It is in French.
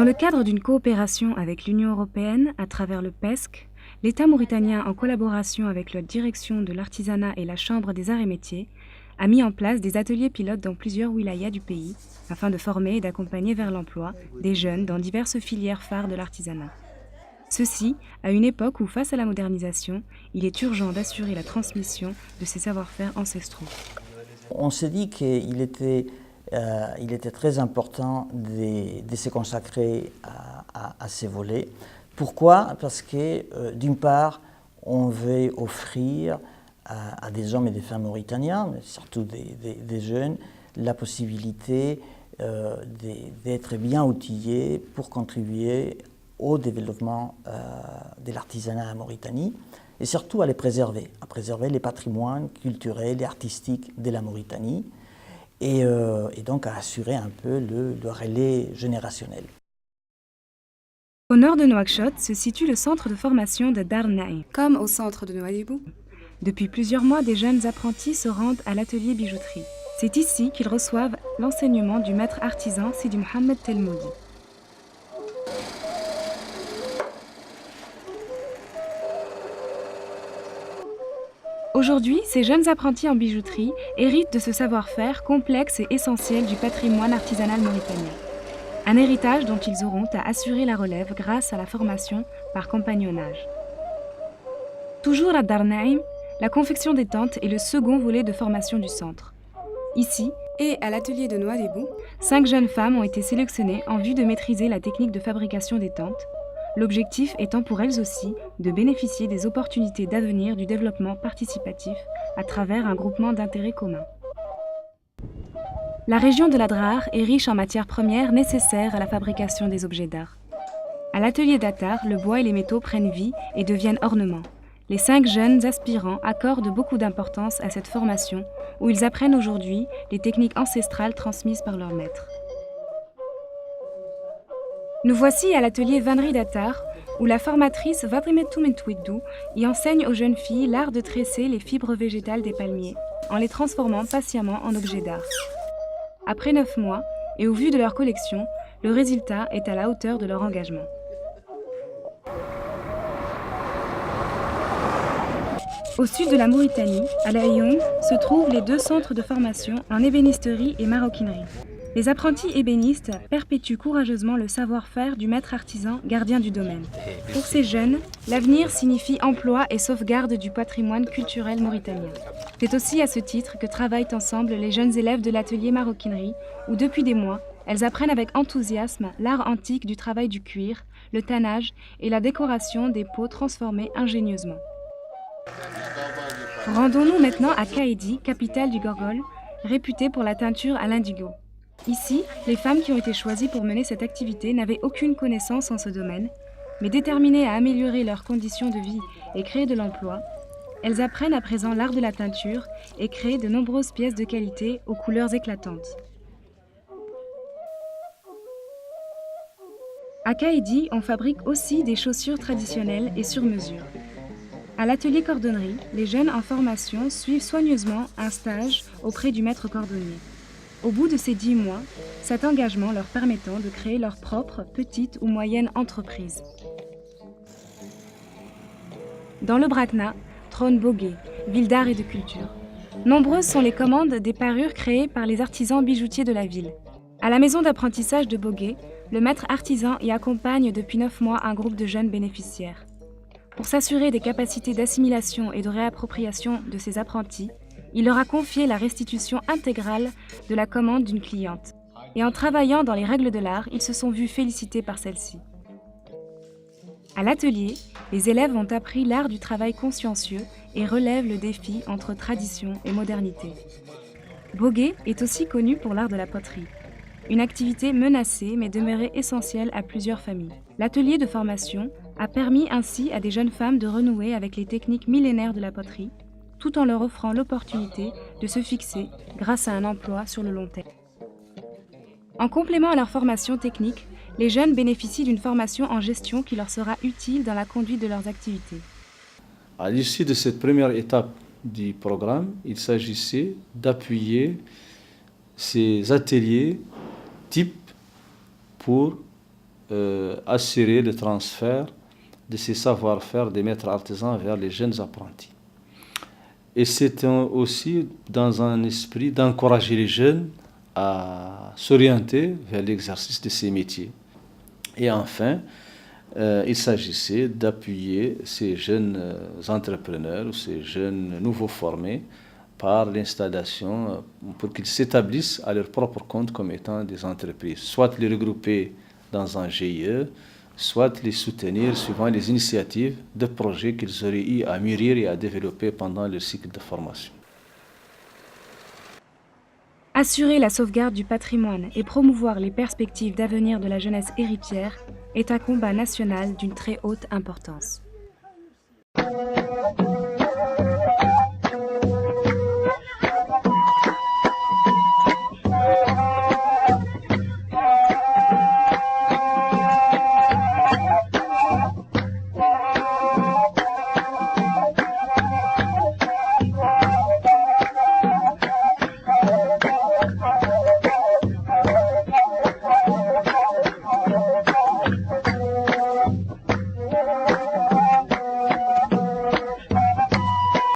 Dans le cadre d'une coopération avec l'Union européenne à travers le PESC, l'État mauritanien, en collaboration avec la direction de l'artisanat et la Chambre des arts et métiers, a mis en place des ateliers pilotes dans plusieurs wilayas du pays afin de former et d'accompagner vers l'emploi des jeunes dans diverses filières phares de l'artisanat. Ceci à une époque où, face à la modernisation, il est urgent d'assurer la transmission de ces savoir-faire ancestraux. On s'est dit qu'il était très important de se consacrer à ces volets. Pourquoi? Parce que, d'une part, on veut offrir à des hommes et des femmes mauritaniens, mais surtout des jeunes, la possibilité d'être bien outillés pour contribuer au développement de l'artisanat en Mauritanie et surtout à préserver les patrimoines culturels et artistiques de la Mauritanie et donc à assurer un peu le relais générationnel. Au nord de Nouakchott se situe le centre de formation de Dar Naïm. Comme au centre de Nouadhibou, depuis plusieurs mois, des jeunes apprentis se rendent à l'atelier bijouterie. C'est ici qu'ils reçoivent l'enseignement du maître artisan Sidi Mohamed Telmoudi. Aujourd'hui, ces jeunes apprentis en bijouterie héritent de ce savoir-faire complexe et essentiel du patrimoine artisanal mauritanien. Un héritage dont ils auront à assurer la relève grâce à la formation par compagnonnage. Toujours à Dar Naïm, la confection des tentes est le second volet de formation du centre. Ici, et à l'atelier de Nouadhibou, 5 jeunes femmes ont été sélectionnées en vue de maîtriser la technique de fabrication des tentes, l'objectif étant pour elles aussi de bénéficier des opportunités d'avenir du développement participatif à travers un groupement d'intérêts communs. La région de l'Adrar est riche en matières premières nécessaires à la fabrication des objets d'art. À l'atelier d'Attar, le bois et les métaux prennent vie et deviennent ornements. Les 5 jeunes aspirants accordent beaucoup d'importance à cette formation où ils apprennent aujourd'hui les techniques ancestrales transmises par leurs maîtres. Nous voici à l'atelier Vannerie d'Attar où la formatrice Vatimetou Mentouidou y enseigne aux jeunes filles l'art de tresser les fibres végétales des palmiers en les transformant patiemment en objets d'art. Après 9 mois, et au vu de leur collection, le résultat est à la hauteur de leur engagement. Au sud de la Mauritanie, à La Youm, se trouvent les 2 centres de formation en ébénisterie et maroquinerie. Les apprentis ébénistes perpétuent courageusement le savoir-faire du maître artisan gardien du domaine. Pour ces jeunes, l'avenir signifie emploi et sauvegarde du patrimoine culturel mauritanien. C'est aussi à ce titre que travaillent ensemble les jeunes élèves de l'atelier maroquinerie, où depuis des mois, elles apprennent avec enthousiasme l'art antique du travail du cuir, le tannage et la décoration des peaux transformées ingénieusement. Rendons-nous maintenant à Kaedi, capitale du Gorgol, réputée pour la teinture à l'indigo. Ici, les femmes qui ont été choisies pour mener cette activité n'avaient aucune connaissance en ce domaine, mais déterminées à améliorer leurs conditions de vie et créer de l'emploi, elles apprennent à présent l'art de la teinture et créent de nombreuses pièces de qualité aux couleurs éclatantes. À Kaedi, on fabrique aussi des chaussures traditionnelles et sur mesure. À l'atelier cordonnerie, les jeunes en formation suivent soigneusement un stage auprès du maître cordonnier. Au bout de ces 10 mois, cet engagement leur permettant de créer leur propre petite ou moyenne entreprise. Dans le Brakna, trône Bogué, ville d'art et de culture. Nombreuses sont les commandes des parures créées par les artisans bijoutiers de la ville. À la maison d'apprentissage de Bogué, le maître artisan y accompagne depuis 9 mois un groupe de jeunes bénéficiaires. Pour s'assurer des capacités d'assimilation et de réappropriation de ces apprentis, il leur a confié la restitution intégrale de la commande d'une cliente. Et en travaillant dans les règles de l'art, ils se sont vus félicités par celle-ci. À l'atelier, les élèves ont appris l'art du travail consciencieux et relèvent le défi entre tradition et modernité. Bogué est aussi connu pour l'art de la poterie, une activité menacée mais demeurée essentielle à plusieurs familles. L'atelier de formation a permis ainsi à des jeunes femmes de renouer avec les techniques millénaires de la poterie, tout en leur offrant l'opportunité de se fixer grâce à un emploi sur le long terme. En complément à leur formation technique, les jeunes bénéficient d'une formation en gestion qui leur sera utile dans la conduite de leurs activités. À l'issue de cette première étape du programme, il s'agissait d'appuyer ces ateliers types pour assurer le transfert de ces savoir-faire des maîtres artisans vers les jeunes apprentis. Et c'est aussi dans un esprit d'encourager les jeunes à s'orienter vers l'exercice de ces métiers. Et enfin, il s'agissait d'appuyer ces jeunes entrepreneurs ou ces jeunes nouveaux formés par l'installation pour qu'ils s'établissent à leur propre compte comme étant des entreprises, soit les regrouper dans un GIE, soit les soutenir suivant les initiatives de projets qu'ils auraient eu à mûrir et à développer pendant leur cycle de formation. Assurer la sauvegarde du patrimoine et promouvoir les perspectives d'avenir de la jeunesse héritière est un combat national d'une très haute importance.